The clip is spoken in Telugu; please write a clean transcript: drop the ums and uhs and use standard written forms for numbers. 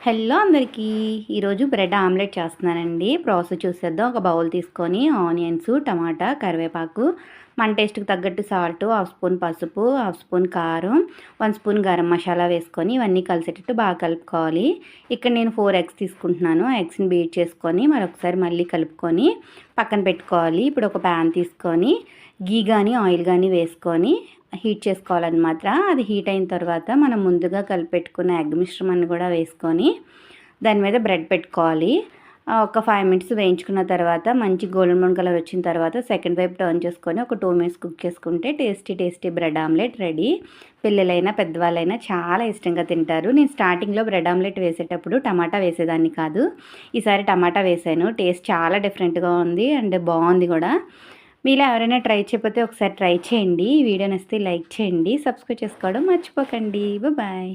హలో అందరికీ ఈరోజు బ్రెడ్ ఆమ్లెట్ చేస్తున్నానండి. ప్రాసెస్ చూసేద్దాం. ఒక బౌల్ తీసుకొని ఆనియన్స్, టమాటా, కరివేపాకు, మన టేస్ట్కి తగ్గట్టు సాల్ట్, హాఫ్ స్పూన్ పసుపు, హాఫ్ స్పూన్ కారం, 1 స్పూన్ గరం మసాలా వేసుకొని ఇవన్నీ కలిసేటట్టు బాగా కలుపుకోవాలి. ఇక్కడ నేను 4 ఎగ్స్ తీసుకుంటున్నాను. ఎగ్స్ని బీట్ చేసుకొని మరొకసారి మళ్ళీ కలుపుకొని పక్కన పెట్టుకోవాలి. ఇప్పుడు ఒక ప్యాన్ తీసుకొని గీ కానీ ఆయిల్ కానీ వేసుకొని హీట్ చేసుకోవాలన్నమాట. అది హీట్ అయిన తర్వాత మనం ముందుగా కలిపెట్టుకున్న ఎగ్ మిశ్రమాన్ని కూడా వేసుకొని దాని మీద బ్రెడ్ పెట్టుకోవాలి. ఒక 5 మినిట్స్ వేయించుకున్న తర్వాత మంచి గోల్డెన్ బ్రౌన్ కలర్ వచ్చిన తర్వాత సెకండ్ వైపు టర్న్ చేసుకొని ఒక 2 మినిట్స్ కుక్ చేసుకుంటే టేస్టీ బ్రెడ్ ఆమ్లెట్ రెడీ. పిల్లలైనా పెద్దవాళ్ళైనా చాలా ఇష్టంగా తింటారు. నేను స్టార్టింగ్లో బ్రెడ్ ఆమ్లెట్ వేసేటప్పుడు టమాటా వేసేదాన్ని కాదు. ఈసారి టమాటా వేసాను. టేస్ట్ చాలా డిఫరెంట్గా ఉంది అండ్ బాగుంది కూడా. మీలో ఎవరైనా ట్రై చేయకపోతే ఒకసారి ట్రై చేయండి. ఈ వీడియో నచ్చితే లైక్ చేయండి, సబ్స్క్రైబ్ చేసుకోవడం మర్చిపోకండి. బాయ్.